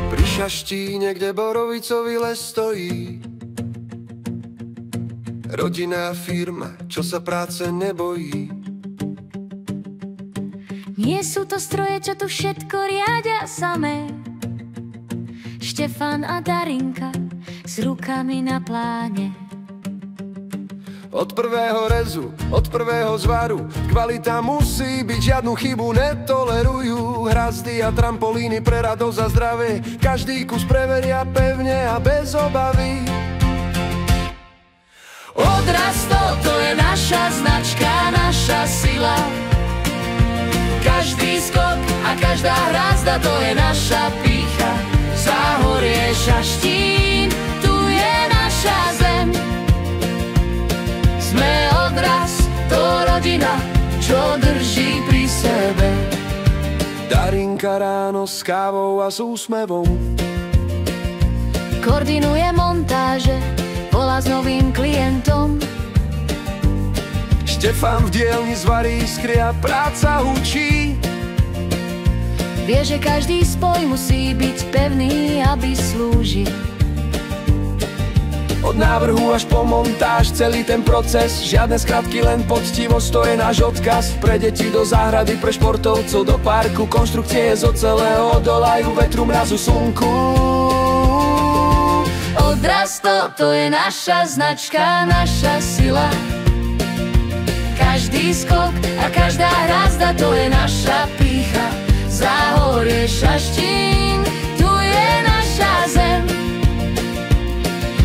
Pri Šaštíne, kde borovicový les stojí, rodinná firma, čo sa práce nebojí. Nie sú to stroje, čo tu všetko riadia samé. Štefan a Darinka s rukami na pláne. Od prvého rezu, od prvého zvaru, kvalita musí byť, žiadnu chybu netolerujú. Hrazdy a trampolíny pre radosť a zdravie, každý kus preveria pevne a bez obavy. Odrasto, to je naša značka, naša sila. Každý skok a každá hrazda, to je naša pýcha. Záhorie, Šaštín, tu je naša zem. Sme odraz, to rodina, čo drží pri sebe. Darinka ráno s kávou a s úsmevom koordinuje montáže, volá s novým klientom. Štefan v dielni zvarí iskry a práca hučí. Vie, že každý spoj musí byť pevný, aby slúžil. Od návrhu až po montáž, celý ten proces, žiadne skratky, len poctivosť, to je náš odkaz. Pre deti do záhrady, pre športovcov do parku, konštrukcie z ocele odolajú vetru, mrazu, slnku. Odrasto, to je naša značka, naša sila. Každý skok a každá hrazda, to je naša pýcha. Záhorie, Šaštín, tu je naša zem.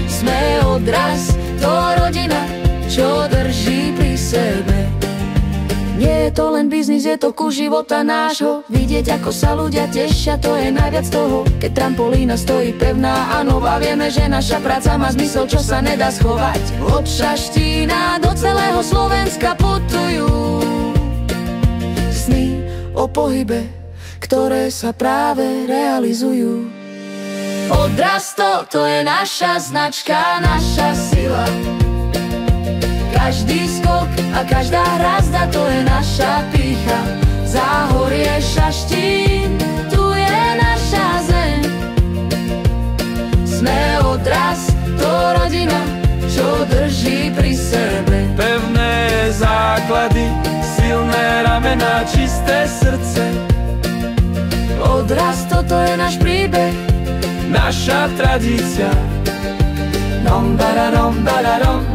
Sme odraz, to rodina, čo drží pri sebe. Nie je to len biznis, je to kus života nášho. Vidieť, ako sa ľudia tešia, to je najviac toho. Keď trampolína stojí pevná a nová, vieme, že naša práca má zmysel, čo sa nedá schovať. Od Šaštína do celého Slovenska putujú sny o pohybe, ktoré sa práve realizujú. Odrasto, to je naša značka, naša sila. Každý skok a každá hrazda, to je naša pýcha. Záhorie, Šaštín, tu je naša zem. Sme odraz, to rodina, čo drží pri sebe. Pevné základy, silné ramená, čisté srdce. Odraz, toto je náš príbeh, naša tradícia. nom bararom bararom.